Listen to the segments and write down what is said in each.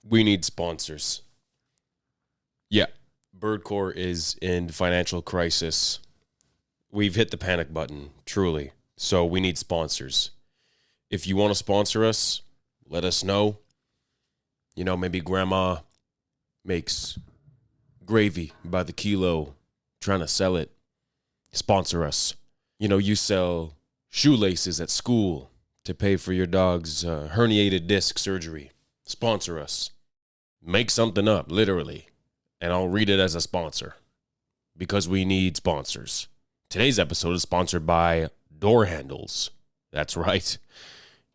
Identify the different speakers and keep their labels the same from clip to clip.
Speaker 1: We need sponsors. Yeah, Birdcore is in financial crisis. We've hit the panic button, truly. So we need sponsors. If you want to sponsor us, let us know. You know, maybe grandma makes gravy by the kilo, trying to sell it. Sponsor us. You know, you sell shoelaces at school to pay for your dog's herniated disc surgery. Sponsor us. Make something up, literally, and I'll read it as a sponsor because we need sponsors. Today's episode is sponsored by door handles. That's right.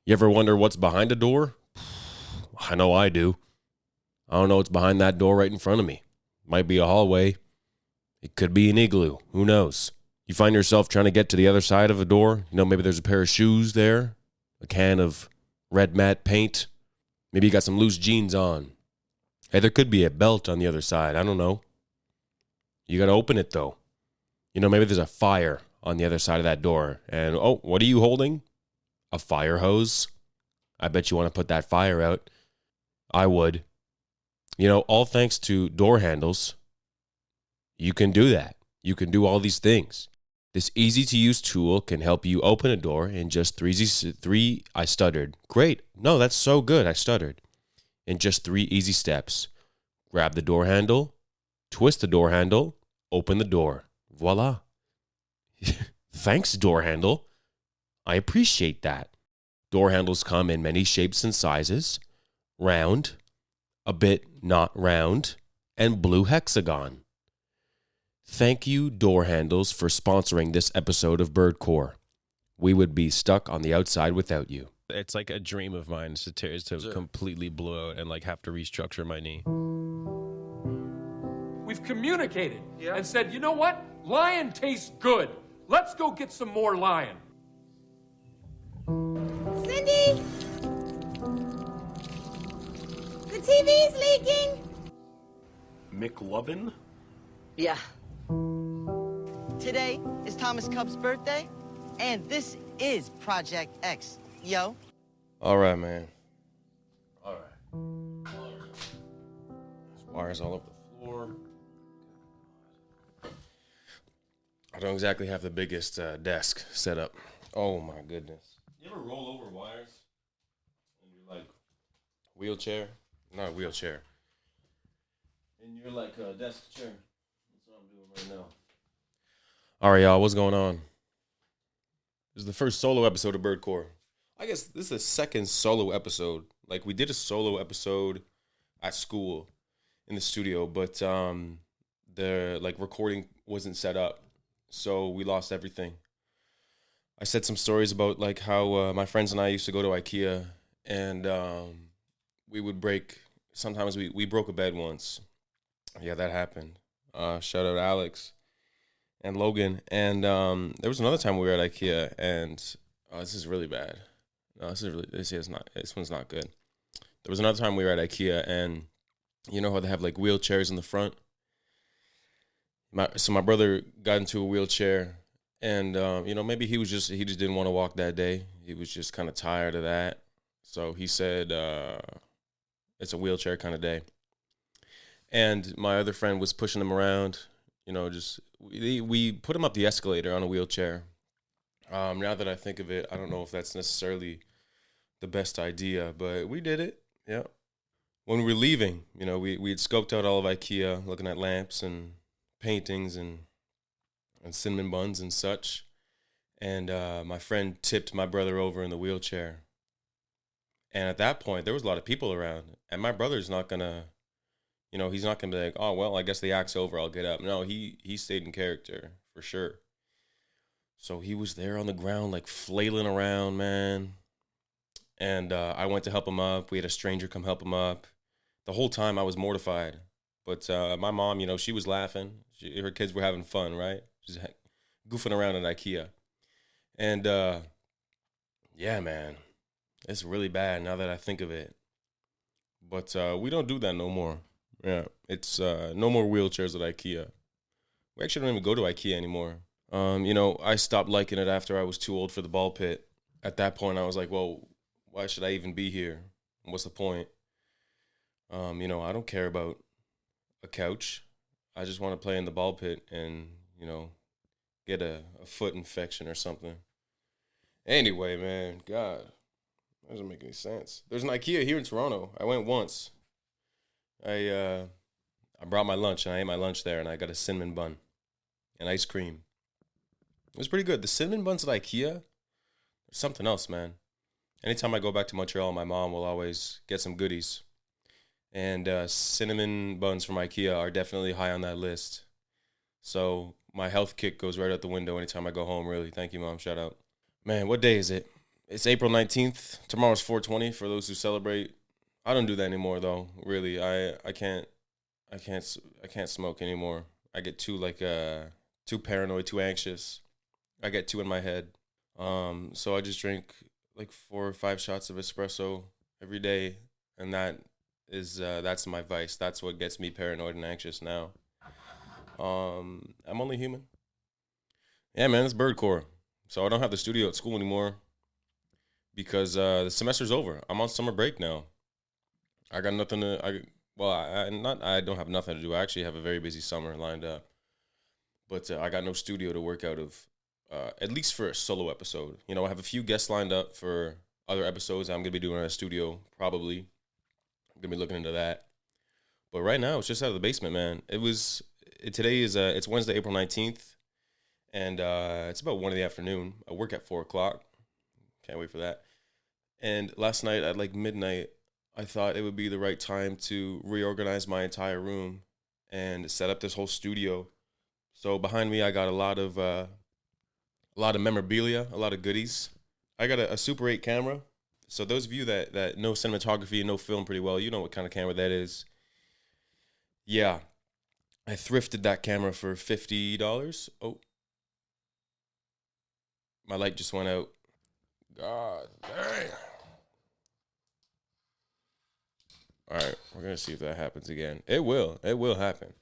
Speaker 1: You ever wonder what's behind a door? I know I do. I don't know what's behind that door right in front of me. Might be a hallway. It could be an igloo. Who knows? You find yourself trying to get to the other side of a door. You know, maybe there's a pair of shoes there, a can of red matte paint. Maybe you got some loose jeans on. Hey, there could be a belt on the other side. I don't know. You got to open it, though. You know, maybe there's a fire on the other side of that door. And, oh, what are you holding? A fire hose? I bet you want to put that fire out. I would. You know, all thanks to door handles, you can do that. You can do all these things. This easy-to-use tool can help you open a door in just I stuttered. Great. No, that's so good. I stuttered. In just 3 easy steps. Grab the door handle, twist the door handle, open the door. Voila. Thanks, door handle. I appreciate that. Door handles come in many shapes and sizes. Round, a bit not round, and blue hexagon. Thank you, door handles, for sponsoring this episode of Birdcore. We would be stuck on the outside without you. It's like a dream of mine to completely blow out and like have to restructure my knee.
Speaker 2: We've communicated and said, you know what? Lion tastes good. Let's go get some more lion.
Speaker 3: Cindy! The TV's leaking!
Speaker 4: McLovin?
Speaker 5: Yeah. Today is Thomas Cup's birthday, and this is Project X. Yo.
Speaker 1: All right, man. All right. There's wires all over the floor. I don't exactly have the biggest desk set up. Oh, my goodness. You ever roll over wires? And you're like, wheelchair? Not a wheelchair. And you're like a desk chair. That's what I'm doing right now. All right, y'all. What's going on? This is the first solo episode of Birdcore. I guess this is the second solo episode. Like, we did a solo episode at school in the studio, but the recording wasn't set up, so we lost everything. I said some stories about like how my friends and I used to go to IKEA, and we would break. Sometimes we broke a bed once. Yeah, that happened. Shout out Alex and Logan. And there was another time we were at IKEA, and this is really bad. No, this one's not good. There was another time we were at IKEA, and you know how they have like wheelchairs in the front? So my brother got into a wheelchair, and you know, maybe he just didn't want to walk that day. He was just kind of tired of that. So he said it's a wheelchair kind of day. And my other friend was pushing him around, you know, we put him up the escalator on a wheelchair. Now that I think of it, I don't know if that's necessarily the best idea, but we did it. Yeah. When we were leaving, you know, we had scoped out all of IKEA, looking at lamps and paintings and cinnamon buns and such. And my friend tipped my brother over in the wheelchair. And at that point, there was a lot of people around. And my brother's not going to, you know, he's not going to be like, oh, well, I guess the act's over, I'll get up. No, he stayed in character, for sure. So he was there on the ground, like, flailing around, man. And I went to help him up. We had a stranger come help him up. The whole time I was mortified. But my mom, you know, she was laughing. Her kids were having fun, right? She's goofing around at IKEA. And, yeah, man, it's really bad now that I think of it. But we don't do that no more. Yeah, it's no more wheelchairs at IKEA. We actually don't even go to IKEA anymore. You know, I stopped liking it after I was too old for the ball pit. At that point, I was like, well, why should I even be here? What's the point? I don't care about a couch. I just want to play in the ball pit and, get a foot infection or something. Anyway, man, God, that doesn't make any sense. There's an IKEA here in Toronto. I went once. I brought my lunch and I ate my lunch there and I got a cinnamon bun and ice cream. It was pretty good. The cinnamon buns at IKEA are something else, man. Anytime I go back to Montreal, my mom will always get some goodies. And cinnamon buns from IKEA are definitely high on that list. So my health kick goes right out the window anytime I go home, really. Thank you, Mom. Shout out. Man, what day is it? It's April 19th. Tomorrow's 420 for those who celebrate. I don't do that anymore, though. Really, I can't smoke anymore. I get too paranoid, too anxious. I get too in my head. So I just drink like 4 or 5 shots of espresso every day, and that's my vice. That's what gets me paranoid and anxious now. I'm only human. Yeah, man, it's birdcore. So I don't have the studio at school anymore because the semester's over. I'm on summer break now. I got nothing to. I don't have nothing to do. I actually have a very busy summer lined up, but I got no studio to work out of. At least for a solo episode. I have a few guests lined up for other episodes I'm gonna be doing in a studio. Probably, I'm gonna be looking into that. But right now, it's just out of the basement, man. Today is it's Wednesday, April 19th. And it's about 1 in the afternoon. I work at 4 o'clock. Can't wait for that. And last night at like midnight, I thought it would be the right time to reorganize my entire room and set up this whole studio. So behind me, I got a lot of memorabilia, a lot of goodies. I got a Super 8 camera. So those of you that know cinematography and know film pretty well, you know what kind of camera that is. Yeah, I thrifted that camera for $50. Oh. My light just went out. God dang. All right, we're going to see if that happens again. It will. It will happen.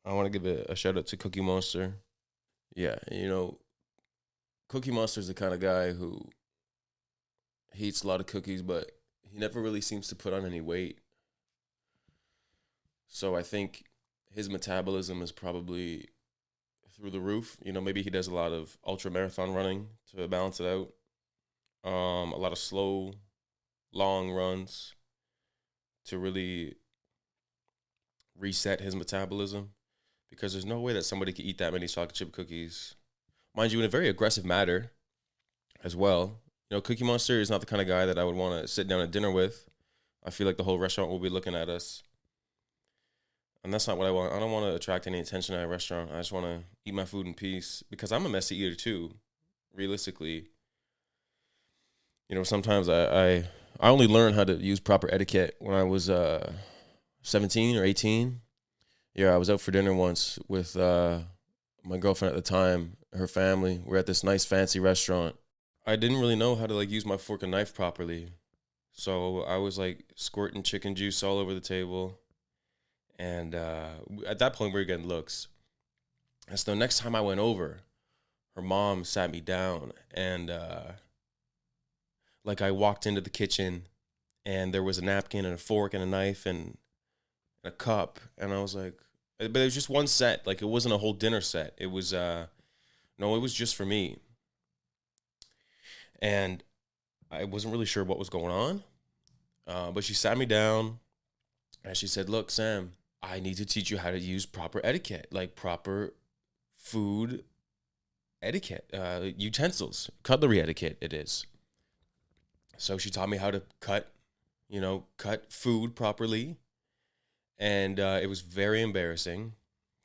Speaker 1: I want to give a shout out to Cookie Monster. Yeah, Cookie Monster's the kind of guy who he eats a lot of cookies, but he never really seems to put on any weight. So I think his metabolism is probably through the roof. Maybe he does a lot of ultra marathon running to balance it out. A lot of slow, long runs to really reset his metabolism, because there's no way that somebody could eat that many chocolate chip cookies. Mind you, in a very aggressive manner as well. Cookie Monster is not the kind of guy that I would want to sit down at dinner with. I feel like the whole restaurant will be looking at us. And that's not what I want. I don't want to attract any attention at a restaurant. I just want to eat my food in peace, because I'm a messy eater too, realistically. Sometimes I only learned how to use proper etiquette when I was 17 or 18. Yeah, I was out for dinner once with my girlfriend at the time, her family. We're at this nice fancy restaurant. I didn't really know how to use my fork and knife properly. So I was squirting chicken juice all over the table. And at that point, we were getting looks. And so the next time I went over, her mom sat me down, and I walked into the kitchen, and there was a napkin and a fork and a knife and a cup, and I was like, but it was just one set. It wasn't a whole dinner set. It was no, it was just for me. And I wasn't really sure what was going on, but she sat me down, and she said, "Look, Sam, I need to teach you how to use proper etiquette, proper food etiquette, utensils, cutlery etiquette it is." So she taught me how to cut food properly. And it was very embarrassing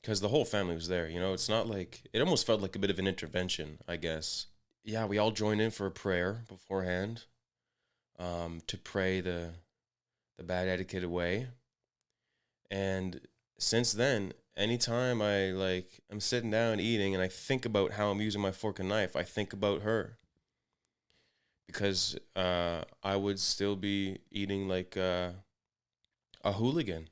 Speaker 1: because the whole family was there. It's not it almost felt like a bit of an intervention, I guess. Yeah, we all joined in for a prayer beforehand, to pray the bad etiquette away. And since then, anytime I'm sitting down eating and I think about how I'm using my fork and knife, I think about her. Because I would still be eating like a hooligan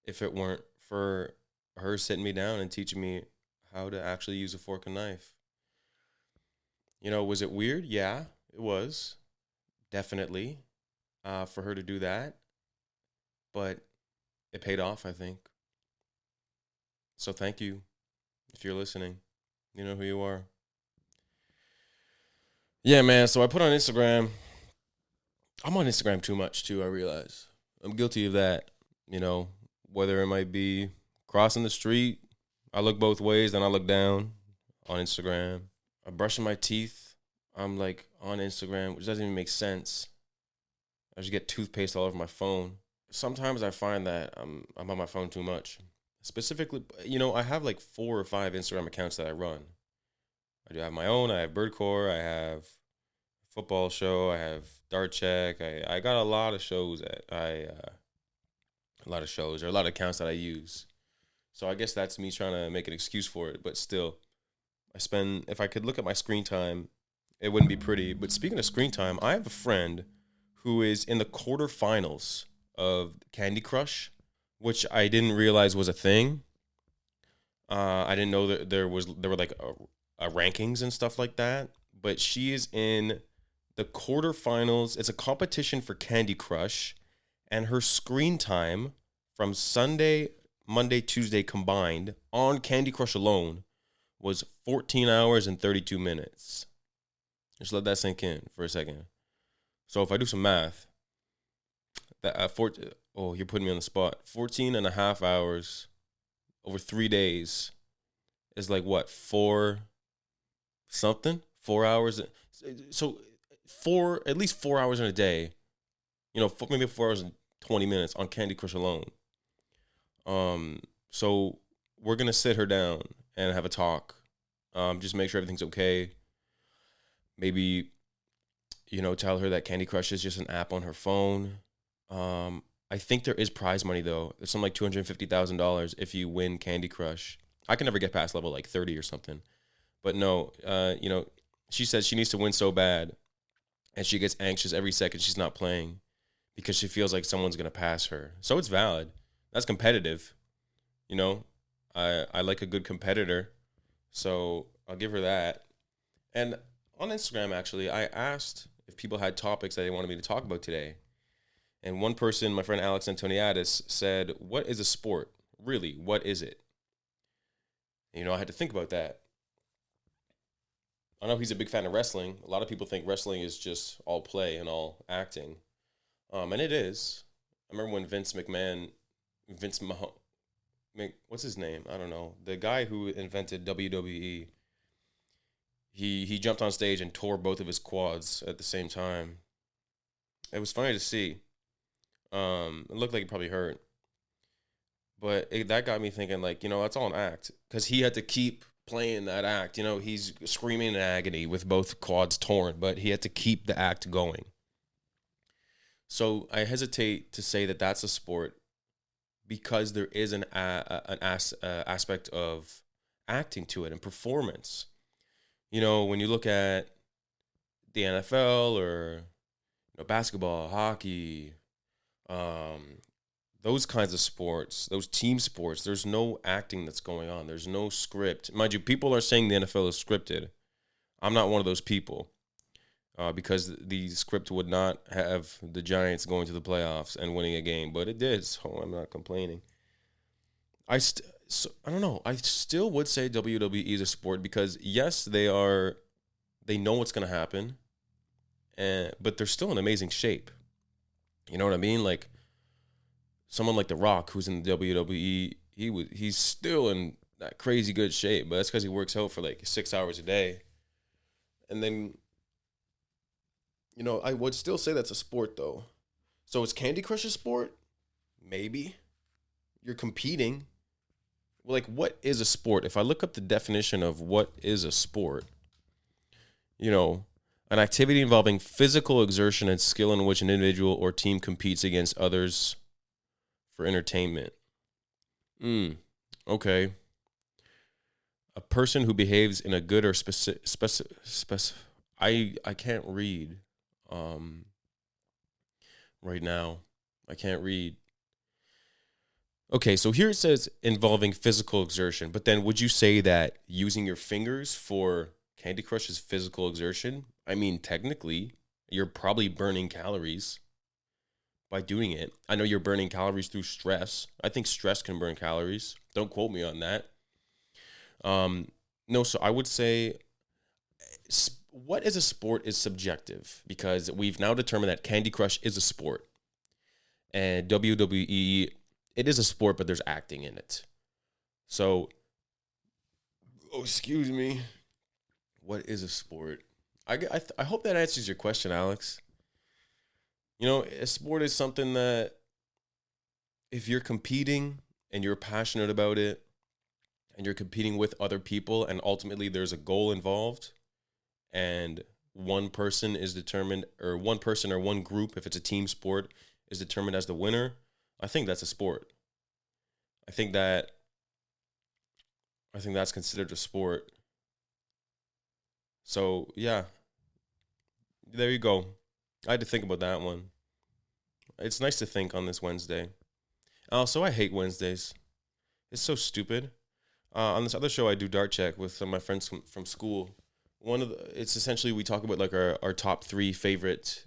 Speaker 1: if it weren't for her sitting me down and teaching me how to actually use a fork and knife. Was it weird? Yeah, it was. Definitely. For her to do that. but it paid off, I think. So thank you if you're listening. You know who you are. Yeah, man. So I put on Instagram. I'm on Instagram too much, too, I realize. I'm guilty of that. You know, whether it might be crossing the street, I look both ways, then I look down on Instagram. I'm brushing my teeth. I'm like on Instagram, which doesn't even make sense. I just get toothpaste all over my phone. Sometimes I find that I'm on my phone too much. Specifically, you know, I have like 4 or 5 Instagram accounts that I run. I do have my own. I have Birdcore. I have Football Show. I have Dart Check. I got a lot of shows that a lot of shows or a lot of accounts that I use. So I guess that's me trying to make an excuse for it. But still, if I could look at my screen time, it wouldn't be pretty. But speaking of screen time, I have a friend who is in the quarterfinals of Candy Crush, which I didn't realize was a thing. I didn't know that there were like a rankings and stuff like that. But she is in the quarterfinals. It's a competition for Candy Crush, and her screen time from Sunday, Monday, Tuesday combined on Candy Crush alone was 14 hours and 32 minutes. Just let that sink in for a second. So if I do some math, you're putting me on the spot. 14 and a half hours over 3 days is like what, 4 hours? So at least 4 hours in a day, you know, maybe 4 hours and 20 minutes on Candy Crush alone. So we're going to sit her down and have a talk. Just make sure everything's okay. Maybe, you know, tell her that Candy Crush is just an app on her phone. I think there is prize money, though. There's something like $250,000 if you win Candy Crush. I can never get past level like 30 or something. But no, you know, she says she needs to win so bad. And she gets anxious every second she's not playing because she feels like someone's going to pass her. So it's valid. That's competitive. You know, I like a good competitor. So I'll give her that. And on Instagram, actually, I asked if people had topics that they wanted me to talk about today. And one person, my friend Alex Antoniadis, said, "What is a sport? Really, what is it?" And, you know, I had to think about that. I know he's a big fan of wrestling. A lot of people think wrestling is just all play and all acting. And it is. I remember when what's his name? I don't know. The guy who invented WWE, he jumped on stage and tore both of his quads at the same time. It was funny to see. It looked like he probably hurt. But that got me thinking, like, you know, that's all an act. Because he had to keep playing that act. You know, he's screaming in agony with both quads torn, but he had to keep the act going. So I hesitate to say that that's a sport because there is an aspect of acting to it and performance. You know, when you look at the NFL or, you know, basketball, hockey, those kinds of sports, those team sports, there's no acting that's going on. There's no script. Mind you, people are saying the NFL is scripted. I'm not one of those people because the script would not have the Giants going to the playoffs and winning a game, but it did, so I'm not complaining. I don't know. I still would say WWE is a sport because, yes, they know what's going to happen, but they're still in amazing shape. You know what I mean? Like, someone like The Rock, who's in the WWE, he's still in that crazy good shape, but that's because he works out for like 6 hours a day. And then, you know, I would still say that's a sport, though. So is Candy Crush a sport? Maybe. You're competing. Like, what is a sport? If I look up the definition of what is a sport, you know, an activity involving physical exertion and skill in which an individual or team competes against others for entertainment. Okay. A person who behaves in a good or I can't read right now. I can't read. Okay, so here it says involving physical exertion, but then would you say that using your fingers for Candy Crush is physical exertion? I mean, technically, you're probably burning calories. by doing it. I know you're burning calories through stress. I think stress can burn calories. Don't quote me on that. No, so I would say what is a sport is subjective because we've now determined that Candy Crush is a sport. And WWE, it is a sport, but there's acting in it. So, excuse me. What is a sport? I hope that answers your question, Alex. You know, a sport is something that if you're competing and you're passionate about it and you're competing with other people and ultimately there's a goal involved and one person is determined or one person or one group, if it's a team sport, is determined as the winner, I think that's a sport. I think that's considered a sport. So, yeah. There you go. I had to think about that one. It's nice to think on this Wednesday. Also, I hate Wednesdays. It's so stupid. On this other show, I do Dart Check with some of my friends from school. It's essentially we talk about like our top 3 favorite,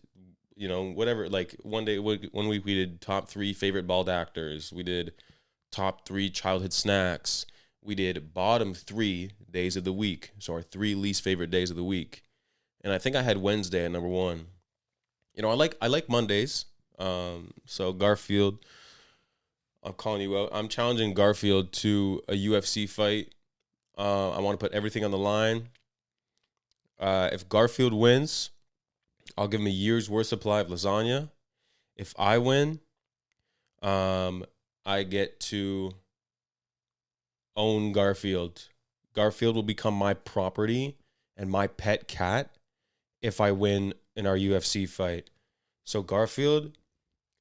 Speaker 1: you know, whatever. Like one week we did top 3 favorite bald actors. We did top 3 childhood snacks. We did bottom 3 days of the week. So our 3 least favorite days of the week. And I think I had Wednesday at number 1. You know, I like Mondays. So Garfield, I'm calling you out. I'm challenging Garfield to a UFC fight. I want to put everything on the line. If Garfield wins, I'll give him a year's worth supply of lasagna. If I win, I get to own Garfield. Garfield will become my property and my pet cat if I win in our UFC fight. So Garfield,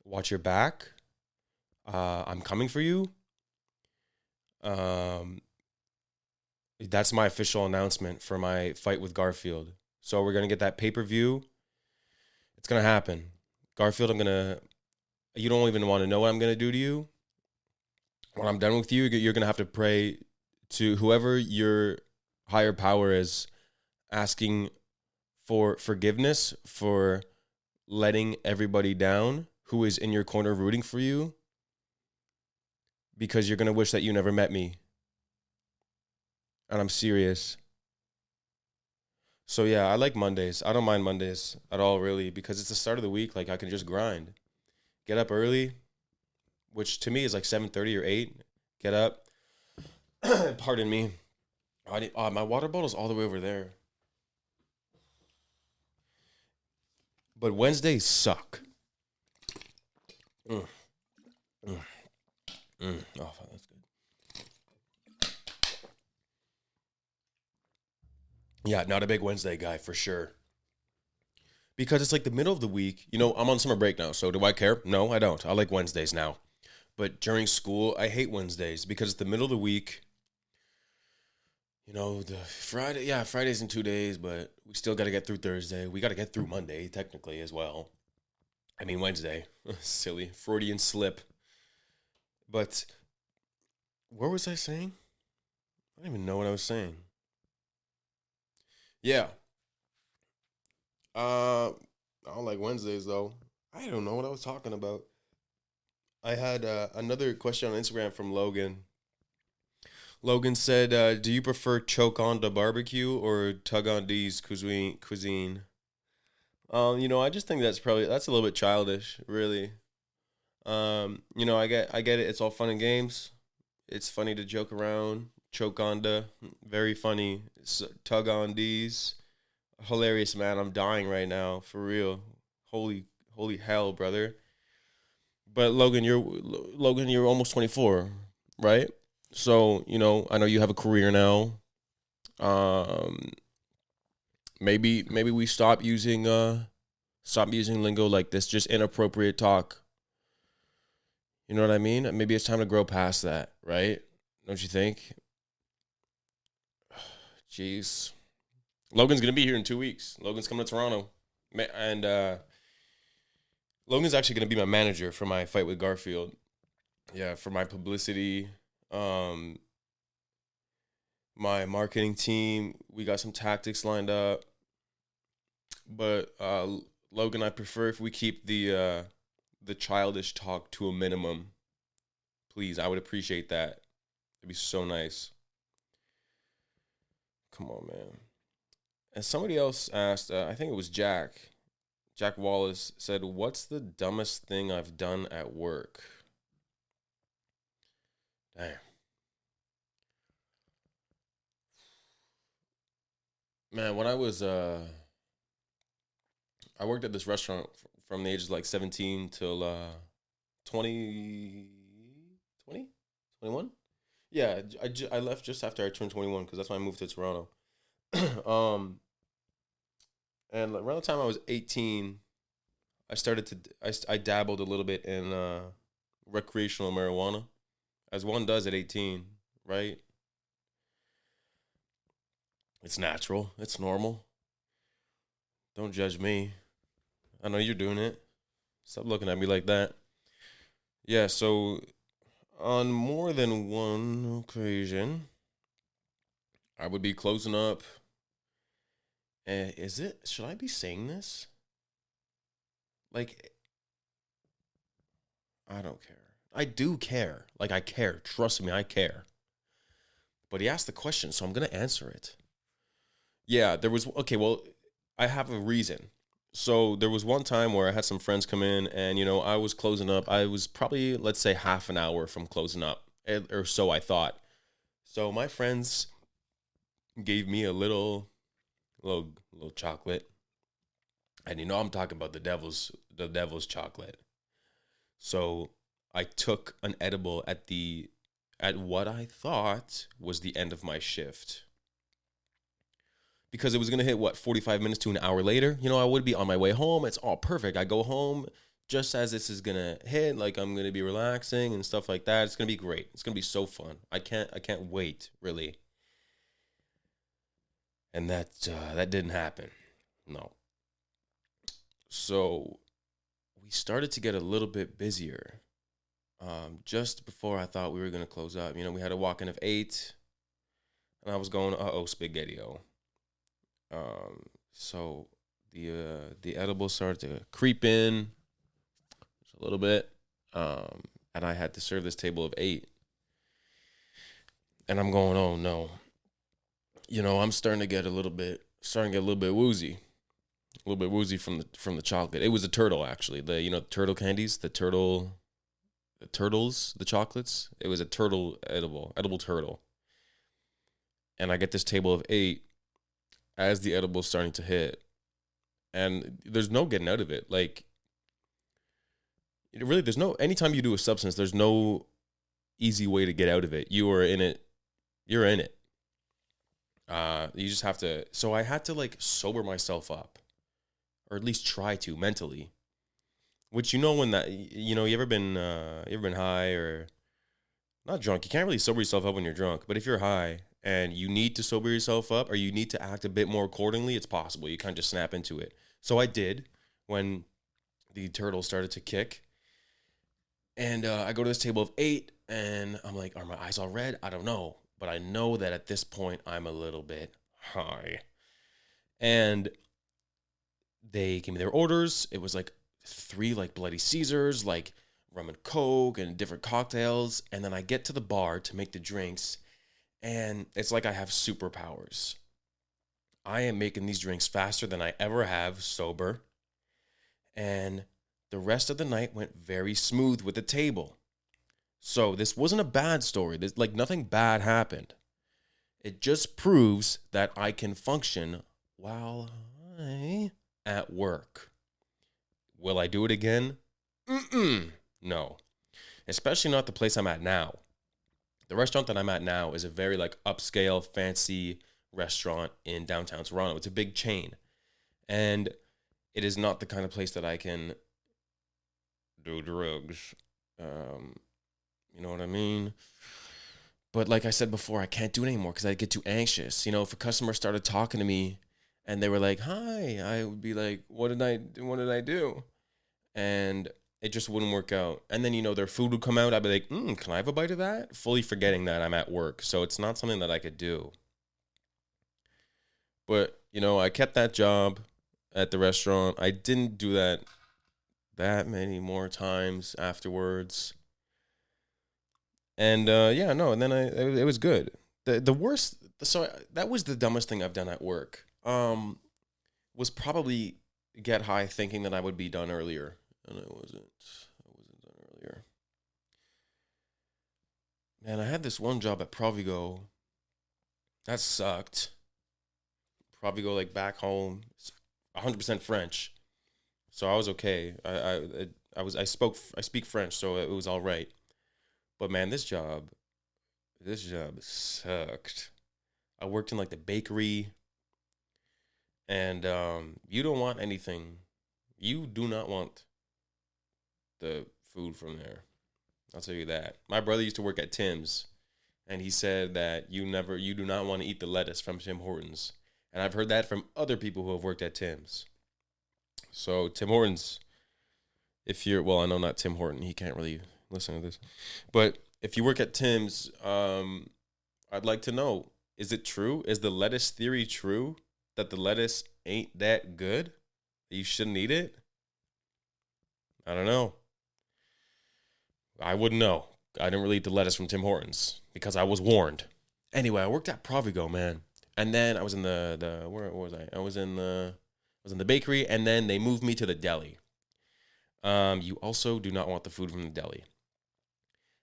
Speaker 1: watch your back. I'm coming for you. That's my official announcement for my fight with Garfield. So we're going to get that pay-per-view. It's going to happen. Garfield, you don't even want to know what I'm going to do to you. When I'm done with you, you're going to have to pray to whoever your higher power is, asking for forgiveness for letting everybody down who is in your corner rooting for you, because you're going to wish that you never met me. And I'm serious. So yeah, I like Mondays. I don't mind Mondays at all, really, because it's the start of the week. Like, I can just grind. Get up early, which to me is like 7:30 or 8. Get up. Pardon me. My water bottle's all the way over there. But Wednesdays suck. Oh, that's good. Yeah, not a big Wednesday guy for sure. Because it's like the middle of the week. You know, I'm on summer break now, so do I care? No, I don't. I like Wednesdays now. But during school, I hate Wednesdays because it's the middle of the week. You know, Friday's in 2 days, but we still got to get through Thursday. We got to get through Monday, technically, as well. I mean, Wednesday. Silly. Freudian slip. But what was I saying? I don't even know what I was saying. Yeah. I don't like Wednesdays, though. I don't know what I was talking about. I had another question on Instagram from Logan. Logan said, do you prefer choke on the barbecue or tug on D's cuisine? You know, I just think that's a little bit childish, really. You know, I get it. It's all fun and games. It's funny to joke around. Choke on the, very funny. Tug on D's, hilarious, man. I'm dying right now, for real. Holy hell, brother. But Logan, you're almost 24, right? So, you know, I know you have a career now. Maybe we stop using lingo like this, just inappropriate talk. You know what I mean? Maybe it's time to grow past that, right? Don't you think? Jeez. Logan's going to be here in 2 weeks. Logan's coming to Toronto. And Logan's actually going to be my manager for my fight with Garfield. Yeah, for my publicity, my marketing team. We got some tactics lined up. But Logan, I prefer if we keep the the childish talk to a minimum. Please, I would appreciate that. It'd be so nice. Come on, man. And somebody else asked, I think it was Jack. Jack Wallace said, "What's the dumbest thing I've done at work?" Damn. Man, when I worked at this restaurant from the ages like 17 till 20, 20, 21. Yeah, I left just after I turned 21 because that's when I moved to Toronto. And like, around the time I was 18, I dabbled a little bit in recreational marijuana, as one does at 18, right? It's natural. It's normal. Don't judge me. I know you're doing it. Stop looking at me like that. Yeah, so on more than one occasion, I would be closing up. Should I be saying this? Like, I don't care. I do care. Like, I care. Trust me, I care. But he asked the question, so I'm going to answer it. Yeah, okay, well, I have a reason. So there was one time where I had some friends come in and, I was closing up. I was probably, let's say, half an hour from closing up, or so I thought. So my friends gave me a little chocolate. And I'm talking about the devil's chocolate. So I took an edible at what I thought was the end of my shift. Because it was going to hit, 45 minutes to an hour later. I would be on my way home. It's all perfect. I go home just as this is going to hit. Like, I'm going to be relaxing and stuff like that. It's going to be great. It's going to be so fun. I can't wait, really. And that didn't happen. No. So we started to get a little bit busier. Just before I thought we were going to close up. We had a walk-in of 8. And I was going, spaghetti-o. So the edible started to creep in just a little bit, and I had to serve this table of 8, and I'm going, oh no, I'm starting to get a little bit woozy, from the chocolate. It was a turtle, actually. The turtle candies, the turtles, the chocolates. It was a turtle edible turtle, and I get this table of 8. As the edible is starting to hit, and there's no getting out of it. Like, really, anytime you do a substance, there's no easy way to get out of it. You are in it. You're in it. You just have to. So I had to sober myself up, or at least try to mentally. Which when that you ever been high or not drunk? You can't really sober yourself up when you're drunk, but if you're high and you need to sober yourself up or you need to act a bit more accordingly, it's possible. You kind of just snap into it. So I did when the turtle started to kick. And I go to this table of 8, and I'm like, are my eyes all red? I don't know. But I know that at this point, I'm a little bit high. And they gave me their orders. It was 3 Bloody Caesars, rum and Coke and different cocktails. And then I get to the bar to make the drinks. And it's like I have superpowers. I am making these drinks faster than I ever have sober. And the rest of the night went very smooth with the table. So this wasn't a bad story. Nothing bad happened. It just proves that I can function while I at work. Will I do it again? No. Especially not the place I'm at now. The restaurant that I'm at now is a very upscale, fancy restaurant in downtown Toronto. It's a big chain. And it is not the kind of place that I can do drugs. You know what I mean? But like I said before, I can't do it anymore because I get too anxious. If a customer started talking to me and they were like, hi, I would be like, what did I do? And it just wouldn't work out. And then, their food would come out. I'd be like, can I have a bite of that? Fully forgetting that I'm at work. So it's not something that I could do. But, I kept that job at the restaurant. I didn't do that that many more times afterwards. And yeah, no, and then it was good. The worst, so that was the dumbest thing I've done at work. Was probably get high thinking that I would be done earlier, and I wasn't. I wasn't done earlier. Man, I had this one job at Provigo. That sucked. Provigo, like back home, 100% French, so I was okay. I speak French, so it was all right. But man, this job sucked. I worked in like the bakery, and you don't want anything. You do not want the food from there. I'll tell you that. My brother used to work at Tim's, and he said that you do not want to eat the lettuce from Tim Hortons. And I've heard that from other people who have worked at Tim's. So Tim Hortons, well, I know not Tim Horton. He can't really listen to this. But if you work at Tim's, I'd like to know, is it true? Is the lettuce theory true that the lettuce ain't that good? That you shouldn't eat it? I don't know. I wouldn't know. I didn't really eat the lettuce from Tim Hortons because I was warned. Anyway, I worked at Provigo, man. And then I was in where was I? I was in the bakery, and then they moved me to the deli. You also do not want the food from the deli.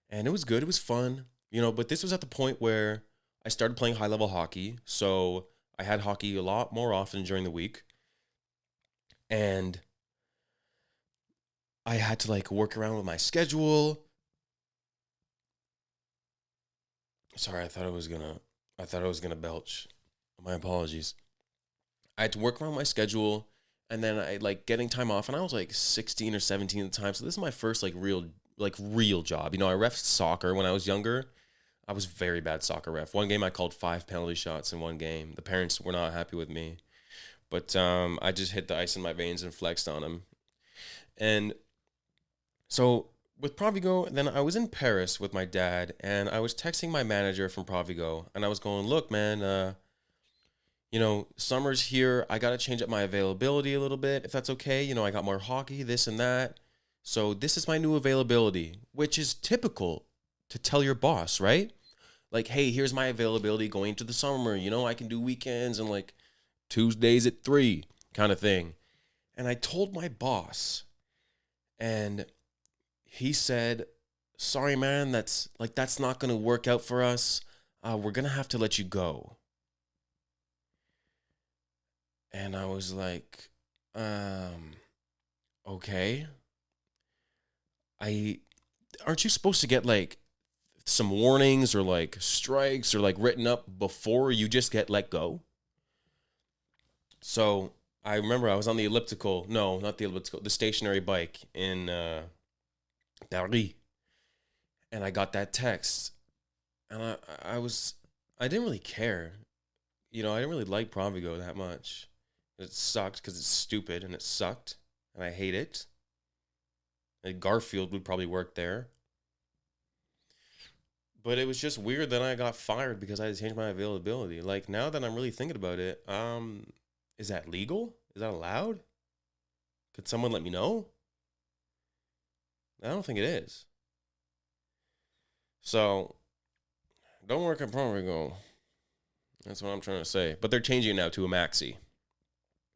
Speaker 1: And it was good. It was fun, but this was at the point where I started playing high-level hockey. So I had hockey a lot more often during the week. And I had to like work around with my schedule. Sorry, I thought I was gonna belch. My apologies. I had to work around my schedule, and then I like getting time off, and I was like 16 or 17 at the time. So this is my first real job. I reffed soccer when I was younger. I was very bad soccer ref. One game I called 5 penalty shots in one game. The parents were not happy with me, but I just hit the ice in my veins and flexed on them. And so with Provigo, then I was in Paris with my dad, and I was texting my manager from Provigo, and I was going, look, man, summer's here. I got to change up my availability a little bit, if that's okay. I got more hockey, this and that. So this is my new availability, which is typical to tell your boss, right? Like, hey, here's my availability going into the summer. I can do weekends and like Tuesdays at 3 kind of thing. And I told my boss, and he said, sorry, man, that's not going to work out for us. We're going to have to let you go. And I was like, okay. Aren't you supposed to get like some warnings or like strikes or like written up before you just get let go? So I remember I was on the elliptical. No, not the elliptical, the stationary bike in Paris. And I got that text. And I didn't really care. I didn't really like Provigo that much. It sucked because it's stupid and it sucked. And I hate it. And Garfield would probably work there. But it was just weird that I got fired because I had to change my availability. Like, now that I'm really thinking about it, is that legal? Is that allowed? Could someone let me know? I don't think it is. So, don't work at Provigo. That's what I'm trying to say. But they're changing it now to a maxi.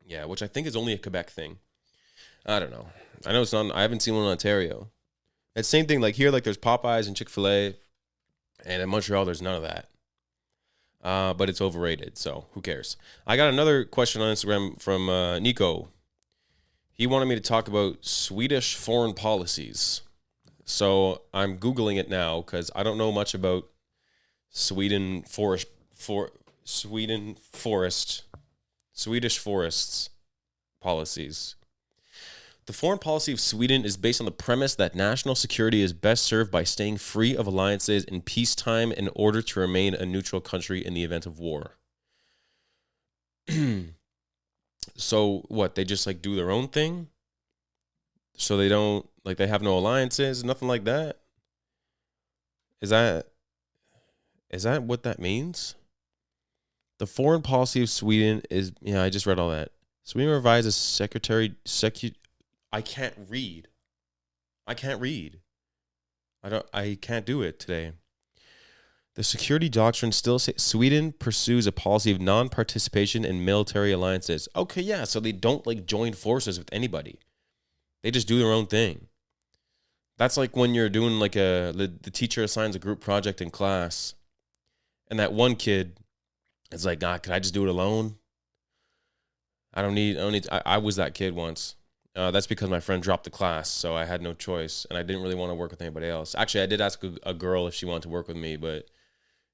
Speaker 1: Yeah, which I think is only a Quebec thing. I don't know. I know it's not. I haven't seen one in Ontario. It's same thing. Like here, like there's Popeyes and Chick-fil-A, and in Montreal there's none of that. But it's overrated. So who cares? I got another question on Instagram from Nico. He wanted me to talk about Swedish foreign policies. So I'm Googling it now because I don't know much about Swedish forests policies. The foreign policy of Sweden is based on the premise that national security is best served by staying free of alliances in peacetime in order to remain a neutral country in the event of war. So what, they just like do their own thing? So they don't, like they have no alliances, nothing like that? Is that what that means? The foreign policy of Sweden is, I just read all that. Sweden revises I can't read. I can't read. I can't do it today. The security doctrine still says Sweden pursues a policy of non-participation in military alliances. Okay, yeah, so they don't like join forces with anybody. They just do their own thing. That's like when you're doing like the teacher assigns a group project in class, and that one kid is like, "God, can I just do it alone? I don't need. I was that kid once. That's because my friend dropped the class, so I had no choice, and I didn't really want to work with anybody else. Actually, I did ask a girl if she wanted to work with me, but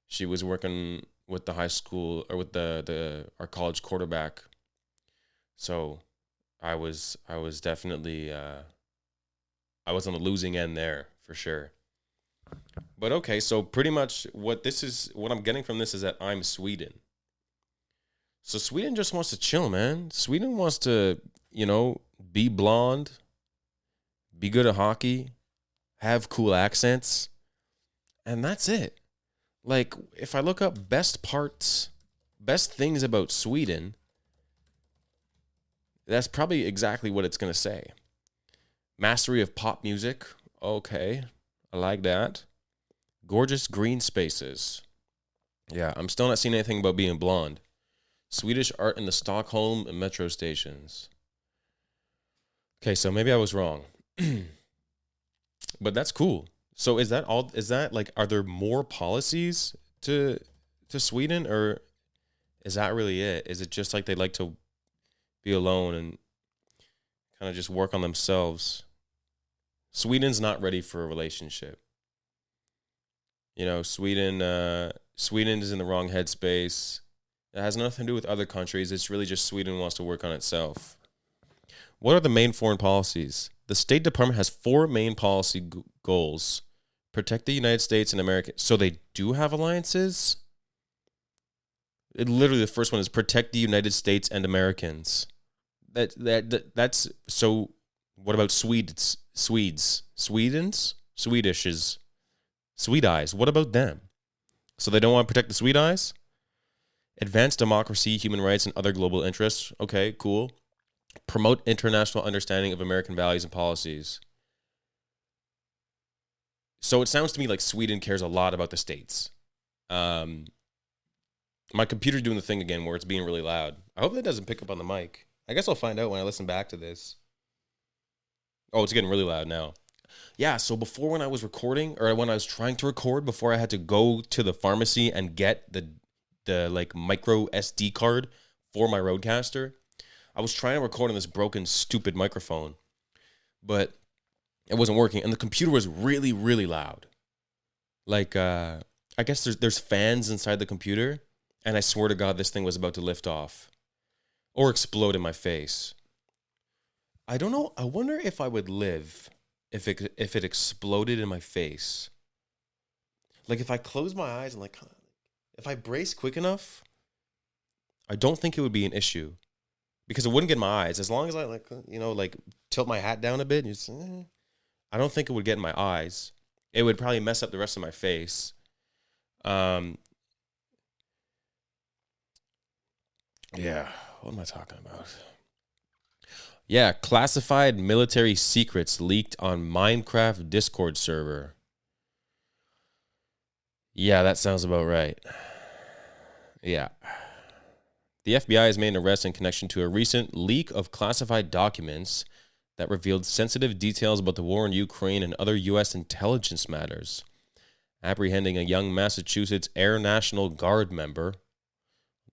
Speaker 1: she was working with the high school or with our college quarterback. So I was definitely I was on the losing end there for sure. But okay, so pretty much what I'm getting from this is that I'm Sweden. So Sweden just wants to chill, man. Sweden wants to, be blonde, be good at hockey, have cool accents, and that's it. Like, if I look up best things about Sweden, that's probably exactly what it's going to say. Mastery of pop music. Okay, I like that. Gorgeous green spaces. Yeah, I'm still not seeing anything about being blonde. Swedish art in the Stockholm metro stations. Okay, so maybe I was wrong. But that's cool. So is that like, are there more policies to Sweden, or is that really it? Is it just like they like to be alone and kind of just work on themselves? Sweden's not ready for a relationship. Sweden is in the wrong headspace. It has nothing to do with other countries. It's really just Sweden wants to work on itself. What are the main foreign policies? The State Department has 4 main policy goals. Protect the United States and America. So they do have alliances? Literally, the first one is protect the United States and Americans. That's so. What about Swedens? Swedishes? Swede-eyes. What about them? So they don't want to protect the Swede-eyes? Advance democracy, human rights, and other global interests. Okay, cool. Promote international understanding of American values and policies. So it sounds to me like Sweden cares a lot about the states. My computer's doing the thing again where it's being really loud. I hope that doesn't pick up on the mic. I guess I'll find out when I listen back to this. Oh, it's getting really loud now. Yeah, so before when I was recording, or when I was trying to record, before I had to go to the pharmacy and get the like micro SD card for my Rodecaster, I was trying to record on this broken, stupid microphone, but it wasn't working, and the computer was really, really loud. Like, I guess there's fans inside the computer, and I swear to God, this thing was about to lift off or explode in my face. I don't know. I wonder if I would live if it exploded in my face. Like, if I close my eyes and like, if I brace quick enough, I don't think it would be an issue. Because it wouldn't get in my eyes. As long as I like tilt my hat down a bit, I don't think it would get in my eyes. It would probably mess up the rest of my face. Yeah. What am I talking about? Yeah, classified military secrets leaked on Minecraft Discord server. Yeah, that sounds about right. Yeah. The FBI has made an arrest in connection to a recent leak of classified documents that revealed sensitive details about the war in Ukraine and other U.S. intelligence matters, apprehending a young Massachusetts Air National Guard member,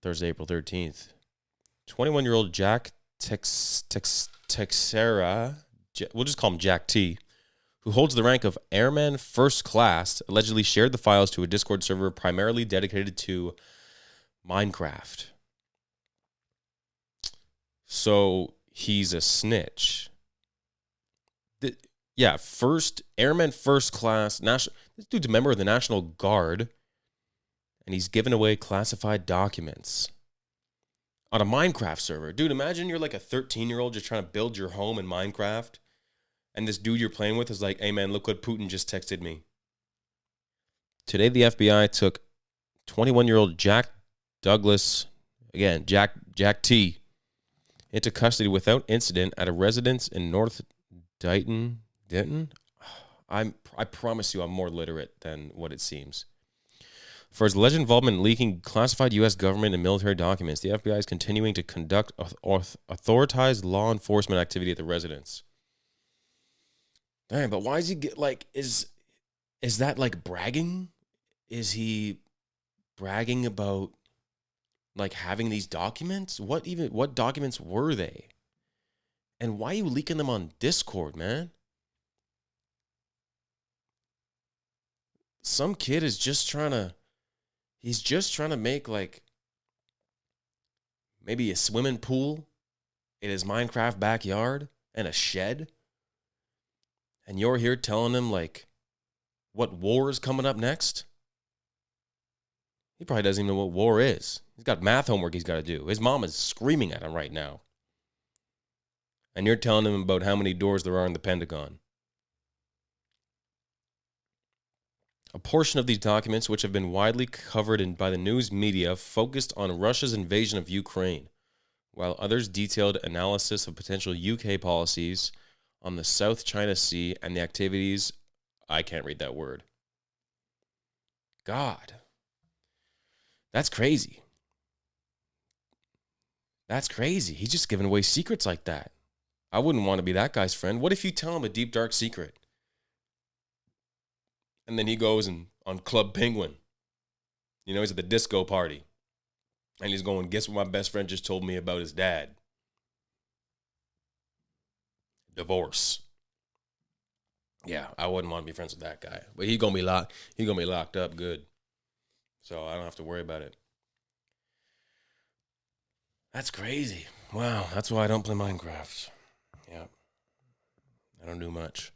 Speaker 1: Thursday, April 13th. 21-year-old Jack Texera, we'll just call him Jack T, who holds the rank of Airman First Class, allegedly shared the files to a Discord server primarily dedicated to Minecraft. So he's a snitch. Airman First Class. This dude's a member of the National Guard, and he's giving away classified documents on a Minecraft server. Dude, imagine you're like a 13-year-old just trying to build your home in Minecraft, and this dude you're playing with is like, hey man, look what Putin just texted me. Today, the FBI took 21-year-old Jack Douglas, again, Jack T, into custody without incident at a residence in North Denton. I promise you I'm more literate than what it seems. For his alleged involvement in leaking classified U.S. government and military documents, the FBI is continuing to conduct authorized law enforcement activity at the residence. Damn, but why is he is that like bragging? Is he bragging about like having these documents? What documents were they? And why are you leaking them on Discord, man? Some kid is just trying to make like maybe a swimming pool in his Minecraft backyard and a shed. And you're here telling him like what war is coming up next? He probably doesn't even know what war is. He's got math homework he's got to do. His mom is screaming at him right now. And you're telling him about how many doors there are in the Pentagon. A portion of these documents, which have been widely covered by the news media, focused on Russia's invasion of Ukraine, while others detailed analysis of potential UK policies on the South China Sea and the activities. I can't read that word. God. That's crazy. That's crazy. He's just giving away secrets like that. I wouldn't want to be that guy's friend. What if you tell him a deep, dark secret? And then he goes on Club Penguin. You know, he's at the disco party. And he's going, guess what my best friend just told me about his dad? Divorce. Yeah, I wouldn't want to be friends with that guy. But he's gonna be locked up good. So I don't have to worry about it. That's crazy. Wow, that's why I don't play Minecraft. Yeah. I don't do much.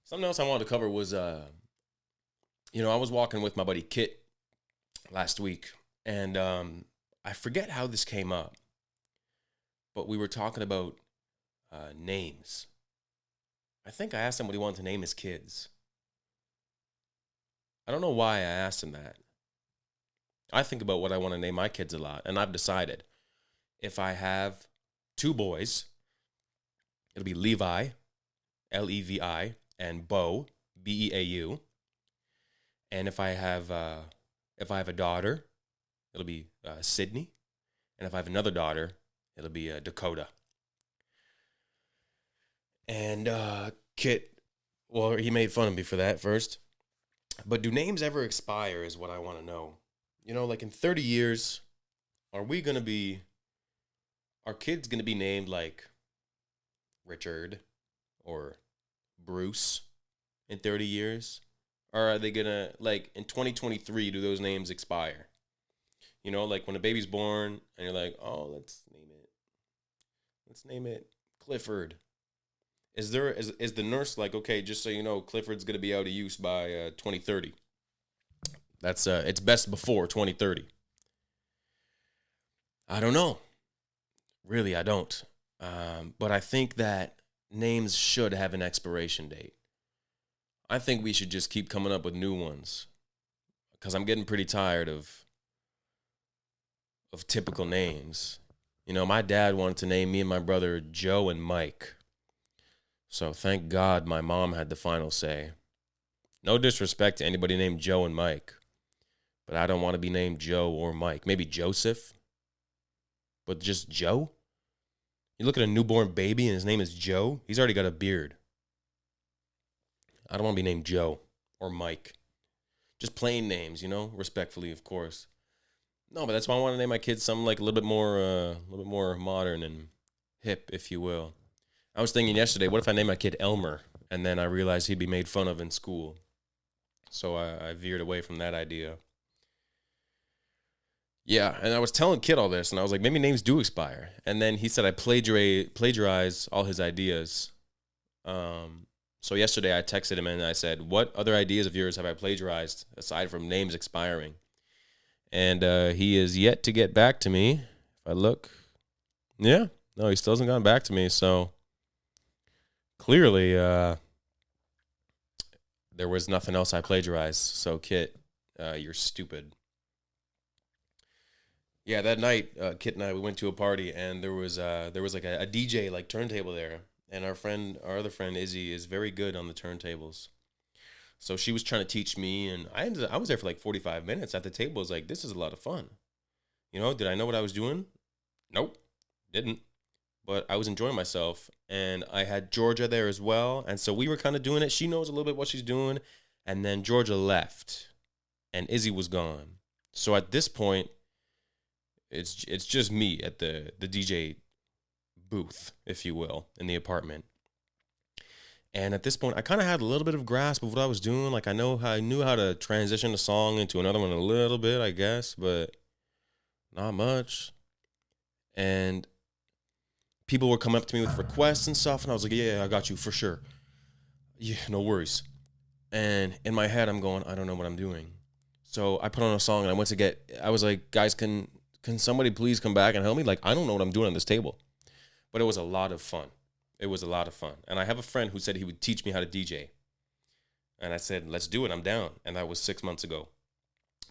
Speaker 1: Something else I wanted to cover was, I was walking with my buddy Kit last week, and I forget how this came up, but we were talking about names. I think I asked him what he wanted to name his kids. I don't know why I asked him that. I think about what I want to name my kids a lot, and I've decided if I have two boys, it'll be Levi, Levi, and Beau, Beau. And if I have a daughter, it'll be Sydney, and if I have another daughter, it'll be Dakota. And Kit, well, he made fun of me for that first. But do names ever expire is what I want to know. You know, like in 30 years, are kids going to be named like Richard or Bruce in 30 years? Or are they going to, like in 2023, do those names expire? You know, like when a baby's born and you're like, oh, let's name it Clifford. Is the nurse like, okay, just so you know, Clifford's going to be out of use by 2030. That's it's best before 2030. I don't know. Really, I don't. But I think that names should have an expiration date. I think we should just keep coming up with new ones, because I'm getting pretty tired of typical names. You know, my dad wanted to name me and my brother Joe and Mike. So thank God my mom had the final say. No disrespect to anybody named Joe and Mike, but I don't want to be named Joe or Mike. Maybe Joseph, but just Joe? You look at a newborn baby and his name is Joe. He's already got a beard. I don't want to be named Joe or Mike. Just plain names, you know, respectfully, of course. No, but that's why I want to name my kids something like a little bit more modern and hip, if you will. I was thinking yesterday, what if I named my kid Elmer? And then I realized he'd be made fun of in school. So I veered away from that idea. Yeah, and I was telling Kid all this, and I was like, maybe names do expire. And then he said I plagiarize all his ideas. So yesterday I texted him and I said, what other ideas of yours have I plagiarized aside from names expiring? And he is yet to get back to me. If I look, yeah, no, he still hasn't gone back to me. So clearly, there was nothing else I plagiarized. So Kit, you're stupid. Yeah, that night, Kit and I, we went to a party, and there was like a DJ like turntable there, And our other friend Izzy is very good on the turntables. So she was trying to teach me, and I was there for like 45 minutes at the table. I was like, this is a lot of fun. You know, did I know what I was doing? Nope, didn't. But I was enjoying myself, and I had Georgia there as well. And so we were kind of doing it. She knows a little bit what she's doing. And then Georgia left, and Izzy was gone. So at this point, it's just me at the DJ booth, if you will, in the apartment. And at this point, I kind of had a little bit of grasp of what I was doing. Like I knew how to transition a song into another one a little bit, I guess, but not much. And people were coming up to me with requests and stuff, and I was like, yeah, I got you for sure. Yeah, no worries. And in my head, I'm going, I don't know what I'm doing. So I put on a song, and I was like, guys, can somebody please come back and help me? Like, I don't know what I'm doing on this table. But it was a lot of fun. It was a lot of fun. And I have a friend who said he would teach me how to DJ. And I said, let's do it. I'm down. And that was 6 months ago.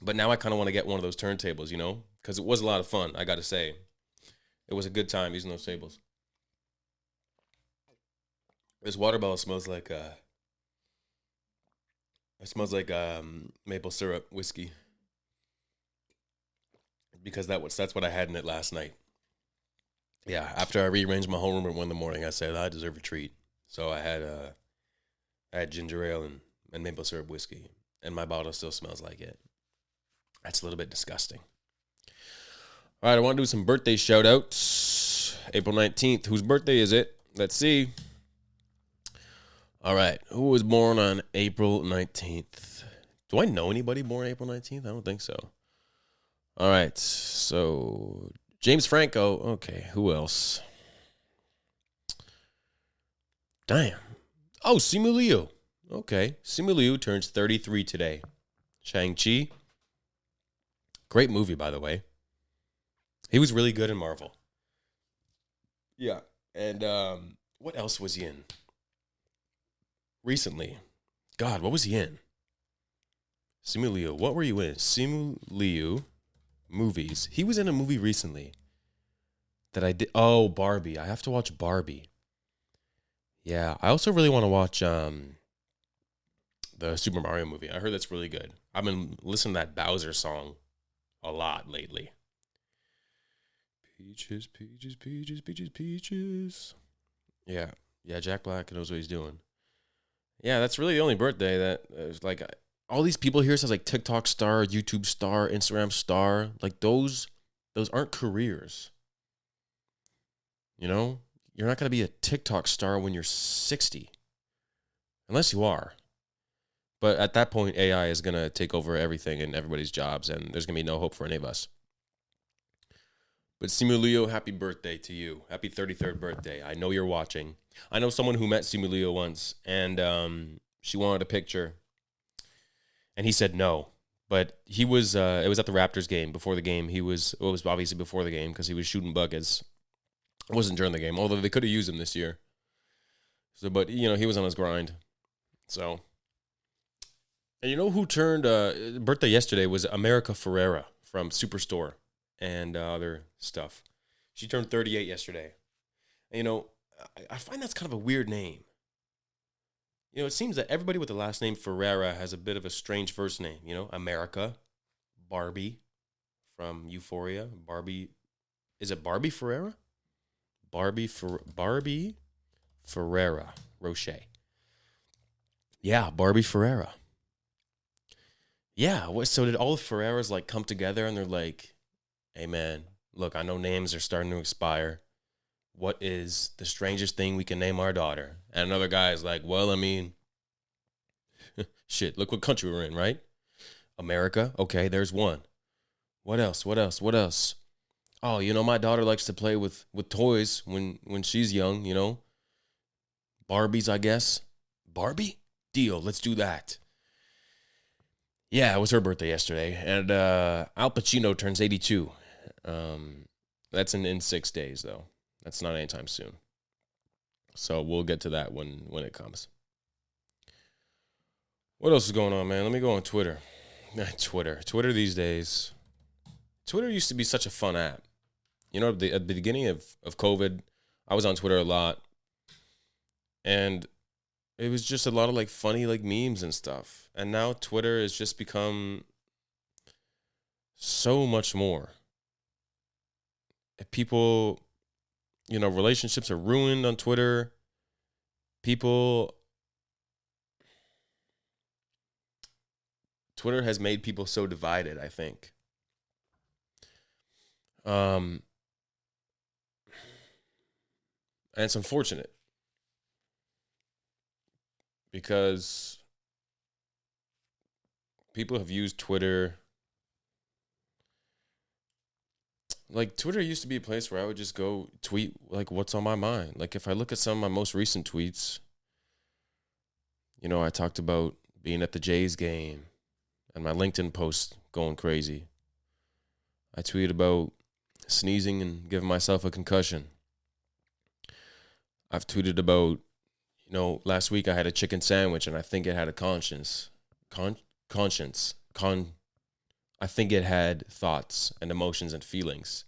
Speaker 1: But now I kind of want to get one of those turntables, you know, because it was a lot of fun, I got to say. It was a good time using those tables. This water bottle smells like maple syrup whiskey, because that's what I had in it last night. Yeah, after I rearranged my whole room at 1 a.m, I said I deserve a treat. So I had ginger ale and maple syrup whiskey, and my bottle still smells like it. That's a little bit disgusting. All right, I want to do some birthday shout outs. April 19th. Whose birthday is it? Let's see. All right, who was born on April 19th? Do I know anybody born April 19th? I don't think so. All right, so James Franco. Okay, who else? Damn. Oh, Simu Liu. Okay, Simu Liu turns 33 today. Shang-Chi. Great movie, by the way. He was really good in Marvel. Yeah, and what else was he in? Recently. God, what was he in? Simu Liu. What were you in? Simu Liu movies. He was in a movie recently that I did. Oh, Barbie. I have to watch Barbie. Yeah, I also really want to watch the Super Mario movie. I heard that's really good. I've been listening to that Bowser song a lot lately. Peaches, peaches, peaches, peaches, peaches. Yeah, Jack Black knows what he's doing. Yeah, that's really the only birthday that is like all these people here says like TikTok star, YouTube star, Instagram star. Like those aren't careers. You know, you're not going to be a TikTok star when you're 60. Unless you are. But at that point, AI is going to take over everything and everybody's jobs, and there's going to be no hope for any of us. But Simu Liu, happy birthday to you. Happy 33rd birthday. I know you're watching. I know someone who met Simu Liu once, and she wanted a picture, and he said no. But he was, it was at the Raptors game, before the game. It was obviously before the game because he was shooting buckets. It wasn't during the game, although they could have used him this year. So, but, you know, he was on his grind. So, and you know who turned birthday yesterday was America Ferrera from Superstore and other stuff. She turned 38 yesterday. And, you know, I find that's kind of a weird name. You know, it seems that everybody with the last name Ferrera has a bit of a strange first name. You know, America, Barbie from Euphoria. Barbie, is it Barbie Ferrera? Barbie Ferrera Rocher. Yeah, Barbie Ferrera. Yeah, so did all the Ferreras like come together and they're like, hey man, look, I know names are starting to expire. What is the strangest thing we can name our daughter? And another guy is like, well, I mean, shit, look what country we're in, right? America. Okay, there's one. What else? Oh, you know, my daughter likes to play with toys when she's young, you know. Barbies, I guess. Barbie? Deal, let's do that. Yeah, it was her birthday yesterday. And Al Pacino turns 82. That's in 6 days, though. That's not anytime soon. So we'll get to that when it comes. What else is going on, man? Let me go on Twitter. Twitter these days. Twitter used to be such a fun app. You know, at the beginning of COVID, I was on Twitter a lot. And it was just a lot of like funny like memes and stuff. And now Twitter has just become so much more. People, relationships are ruined on Twitter. Twitter has made people so divided, I think. And it's unfortunate because people have used Twitter. Like, Twitter used to be a place where I would just go tweet, like, what's on my mind. Like, if I look at some of my most recent tweets, I talked about being at the Jays game and my LinkedIn post going crazy. I tweeted about sneezing and giving myself a concussion. I've tweeted about, last week I had a chicken sandwich and I think it had a conscience. I think it had thoughts and emotions and feelings.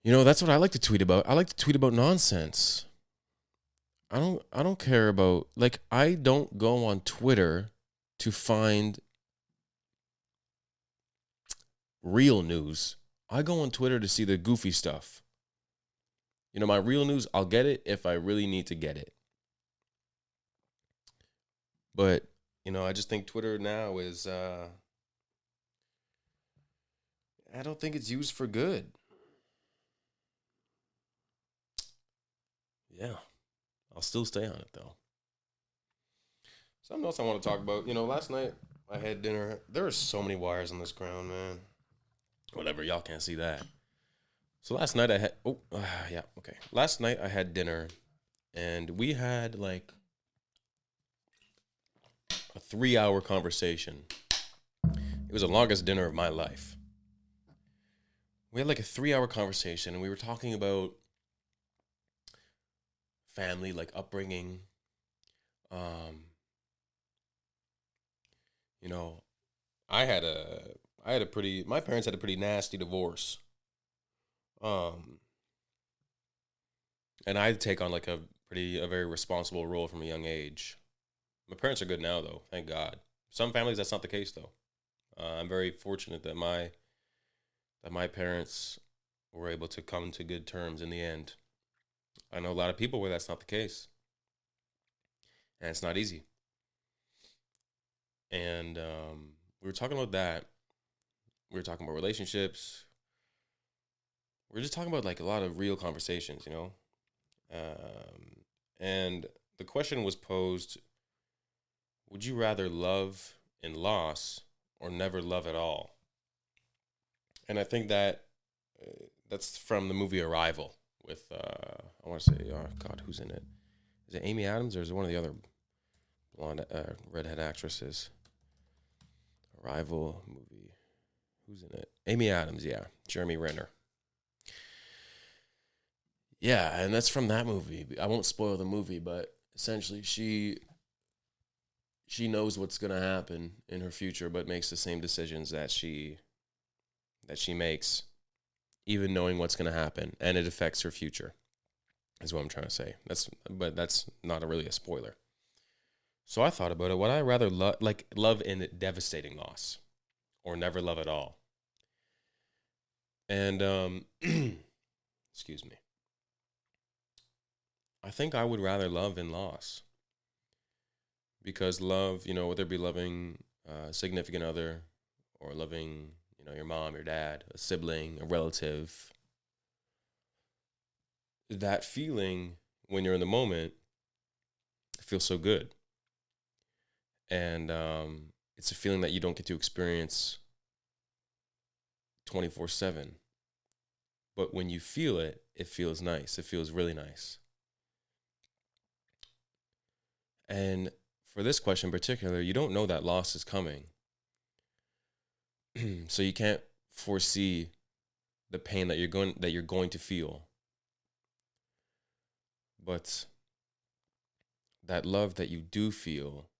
Speaker 1: That's what I like to tweet about. I like to tweet about nonsense. I don't care about, like, I don't go on Twitter to find real news. I go on Twitter to see the goofy stuff. My real news, I'll get it if I really need to get it. But, I just think Twitter now is, I don't think it's used for good. Yeah. I'll still stay on it, though. Something else I want to talk about. Last night I had dinner. There are so many wires on this ground, man. Whatever, y'all can't see that. So last night I had, okay. Last night I had dinner, and we had like a 3-hour conversation. It was the longest dinner of my life. We had like a 3-hour conversation, and we were talking about family, like upbringing. My parents had a pretty nasty divorce. And I take on like a very responsible role from a young age. My parents are good now, though, thank God. Some families that's not the case, though. I'm very fortunate that my parents were able to come to good terms in the end. I know a lot of people where that's not the case, and it's not easy. And we were talking about that. We were talking about relationships. We were just talking about like a lot of real conversations, and the question was posed: would you rather love in loss or never love at all? And I think that's from the movie Arrival with I want to say, oh God, who's in it? Is it Amy Adams or is it one of the other blonde redhead actresses? Arrival movie. Who's in it? Amy Adams, yeah. Jeremy Renner. Yeah, and that's from that movie. I won't spoil the movie, but essentially she knows what's going to happen in her future, but makes the same decisions that she makes, even knowing what's going to happen, and it affects her future, is what I'm trying to say. That's not really a spoiler. So I thought about it. Would I rather love in devastating loss or never love at all? And, excuse me. I think I would rather love in loss. Because love, whether it be loving a significant other or loving, your mom, your dad, a sibling, a relative, that feeling when you're in the moment, it feels so good. And it's a feeling that you don't get to experience 24/7. But when you feel it, it feels nice. It feels really nice. And for this question in particular, you don't know that loss is coming. So you can't foresee the pain that you're going to feel. But that love that you do feel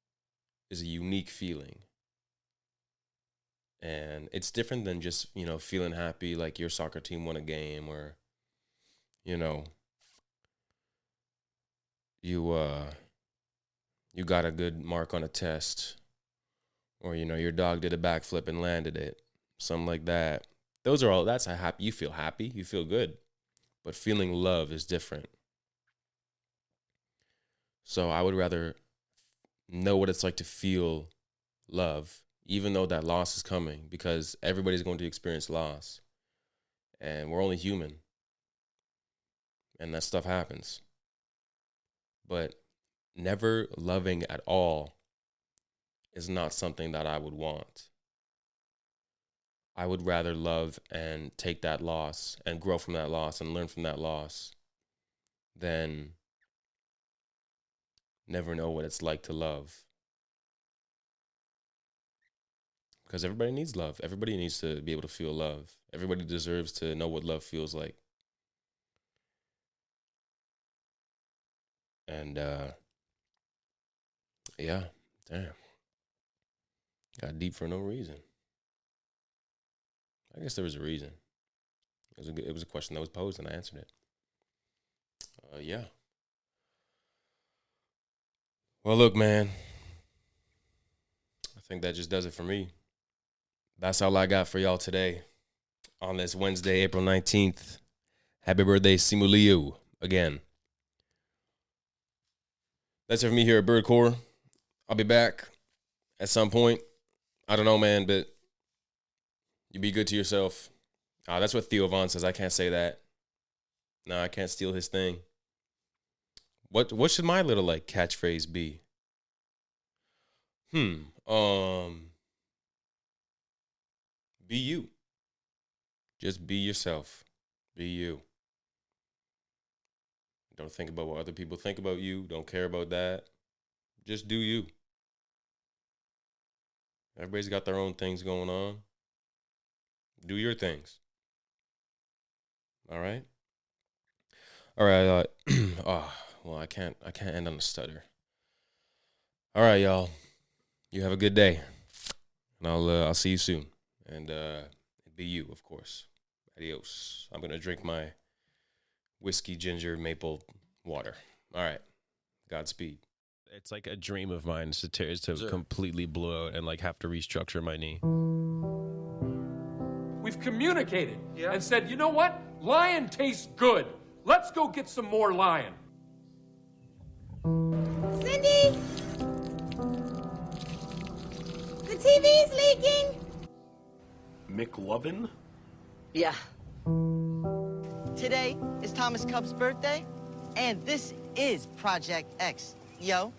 Speaker 1: is a unique feeling. And it's different than just, feeling happy like your soccer team won a game or, you got a good mark on a test, or your dog did a backflip and landed it, something like that. That's a happy. You feel happy, you feel good, but feeling love is different. So I would rather know what it's like to feel love, even though that loss is coming, because everybody's going to experience loss, and we're only human, and that stuff happens. But never loving at all is not something that I would want. I would rather love and take that loss and grow from that loss and learn from that loss than never know what it's like to love. Because everybody needs love. Everybody needs to be able to feel love. Everybody deserves to know what love feels like. And, yeah, damn. Got deep for no reason. I guess there was a reason. It was a question that was posed, and I answered it. Yeah. Well, look, man. I think that just does it for me. That's all I got for y'all today on this Wednesday, April 19th. Happy birthday, Simuliu, again. That's it for me here at Birdcore. I'll be back at some point. I don't know, man, but you be good to yourself. That's what Theo Von says. I can't say that. No, I can't steal his thing. What should my little catchphrase be? Be you. Just be yourself. Be you. Don't think about what other people think about you. Don't care about that. Just do you. Everybody's got their own things going on. Do your things. All right? All right. Well, I can't end on a stutter. All right, y'all. You have a good day. And I'll see you soon. And be you, of course. Adios. I'm going to drink my whiskey, ginger, maple water. All right. Godspeed.
Speaker 4: It's like a dream of mine to completely blow out and have to restructure my knee.
Speaker 2: We've communicated and said, you know what? Lion tastes good. Let's go get some more lion.
Speaker 3: Cindy? The TV's leaking.
Speaker 6: McLovin?
Speaker 5: Yeah. Today is Thomas Cub's birthday, and this is Project X. Yo.